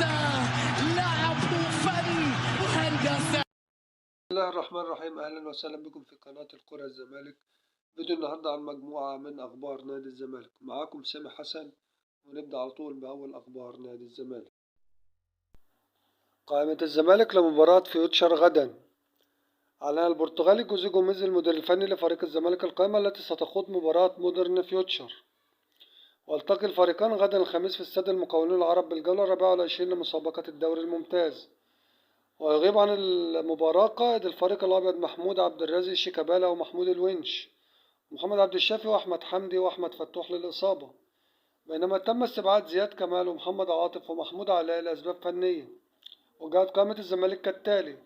هندسة، لعبوا فن وهندسة. بسم الله الرحمن الرحيم. أهلا وسهلا بكم في قناة الكرة الزمالك. فيديو النهاردة عن مجموعة من أخبار نادي الزمالك. معاكم سامي حسن، ونبدأ على طول بأول أخبار نادي الزمالك. قائمة الزمالك لمباراة فيوتشر غدا. أعلن البرتغالي جوزيه جوميز المدير الفني لفريق الزمالك القائمة التي ستخوض مباراة مودرن فيوتشر. والتقي الفريقان غدا الخميس في استاد المقاولون العرب بالجولة 24 لمسابقة الدوري الممتاز. ويغيب عن المباراة قائد الفريق الأبيض محمود عبد الرازق شيكابالا ومحمود الونش، محمد عبد الشافي وأحمد حمدي وأحمد فتوح للإصابة، بينما تم استبعاد زياد كمال ومحمد عاطف ومحمود علاء لأسباب فنية. وجاءت قائمة الزمالك كالتالي: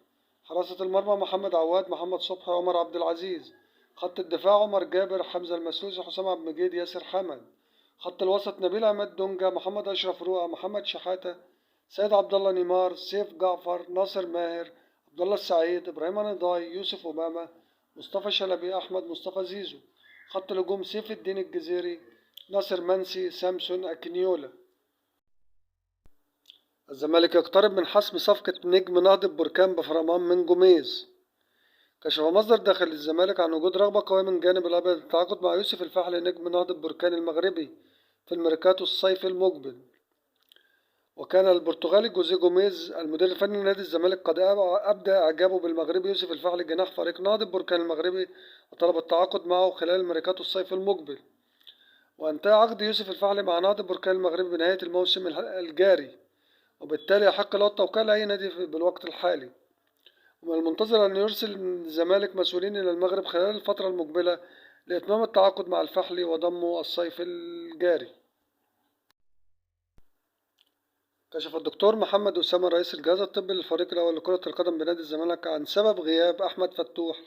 حراسة المرمى محمد عواد، محمد صبحي، عمر عبد العزيز. خط الدفاع عمر جابر، حمزة المسلوسي، حسام عبد المجيد، ياسر حمد. خط الوسط نبيل عماد دونجا، محمد أشرف روقة، محمد شحاتة، سيد عبد الله نيمار، سيف جعفر، ناصر ماهر، عبد الله السعيد، إبراهيم نضاي، يوسف أوباما، مصطفى شلبي، أحمد مصطفى زيزو. خط الهجوم سيف الدين الجزيري، ناصر منسي، سامسون أكينيولا. الزمالك يقترب من حسم صفقة نجم نهضة بركان بفرمان من جوميز. كشف مصدر داخل الزمالك عن وجود رغبة قوية من جانب الأبيض للتعاقد مع يوسف الفحل نجم نهضة بركان المغربي في الميركاتو الصيفي المقبل. وكان البرتغالي جوزيه جوميز المدير الفني لنادي الزمالك قد أبدى إعجابه بالمغربي يوسف الفحل جناح فريق نهضة بركان المغربي، وطلب التعاقد معه خلال الميركاتو الصيفي المقبل. وانتهى عقد يوسف الفحل مع نهضة بركان المغربي بنهاية الموسم الجاري، وبالتالي يحق له التوقيع لأي نادي بالوقت الحالي. ومن المنتظر أن يرسل الزمالك مسؤولين إلى المغرب خلال الفترة المقبلة لإتمام التعاقد مع الفحلي وضمه الصيف الجاري. كشف الدكتور محمد أسامة رئيس الجهاز الطبي للفريق الأول لكرة القدم بنادي الزمالك عن سبب غياب أحمد فتوح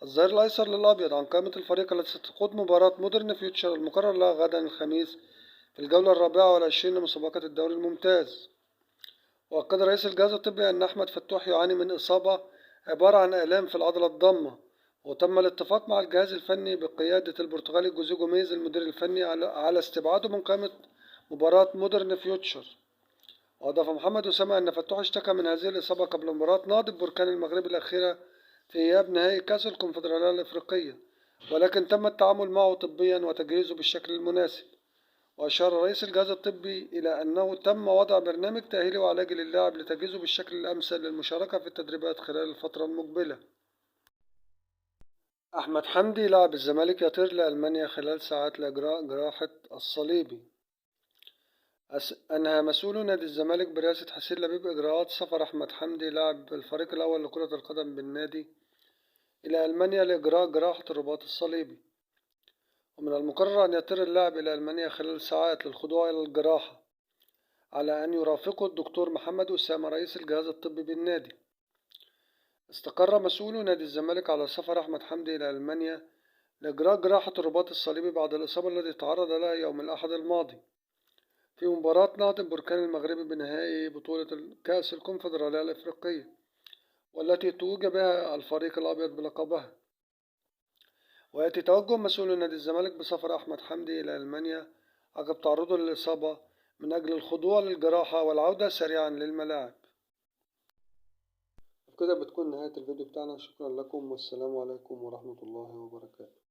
الظهير الأيسر للأبيض عن قائمة الفريق التي ستخوض مباراة مودرن فيوتشر المقرر لها غدا الخميس في الجولة 24 لمسابقة الدوري الممتاز. وأكد رئيس الجهاز الطبي أن أحمد فتوح يعاني من إصابة عبارة عن آلام في العضلة الضامة، وتم الاتفاق مع الجهاز الفني بقيادة البرتغالي جوزيه جوميز المدير الفني على استبعاده من قائمة مباراة مودرن فيوتشر. وأضاف محمد أسامة أن فتوح اشتكى من هذه الإصابة قبل مباراة نهضة بركان المغرب الأخيرة في إياب نهائي كأس الكونفدرالية الإفريقية، ولكن تم التعامل معه طبيا وتجهيزه بالشكل المناسب. وأشار رئيس الجهاز الطبي إلى أنه تم وضع برنامج تأهيلي وعلاجي للاعب لتجهيزه بالشكل الأمثل للمشاركة في التدريبات خلال الفترة المقبلة. أحمد حمدي لاعب الزمالك يطير لألمانيا خلال ساعات لإجراء جراحة الصليبي. أنهى مسؤول نادي الزمالك برئاسة حسين لبيب إجراءات سفر أحمد حمدي لاعب الفريق الأول لكرة القدم بالنادي إلى ألمانيا لإجراء جراحة الرباط الصليبي. ومن المقرر أن يطير اللاعب إلى ألمانيا خلال ساعات للخضوع إلى الجراحة، على أن يرافقه الدكتور محمد أسامة رئيس الجهاز الطبي بالنادي. استقر مسؤول نادي الزمالك على سفر أحمد حمدي إلى ألمانيا لإجراء جراحة الرباط الصليبي بعد الإصابة التي تعرض لها يوم الأحد الماضي في مباراة نهضة بركان المغربي بنهائي بطولة كأس الكونفدرالية الإفريقية، والتي توج بها الفريق الأبيض بلقبها. ويأتي توجه مسؤول نادي الزمالك بسفر أحمد حمدي إلى ألمانيا عقب تعرضه للإصابة من أجل الخضوع للجراحة والعودة سريعا للملاعب. وبكده بتكون نهاية الفيديو بتاعنا. شكرا لكم والسلام عليكم ورحمة الله وبركاته.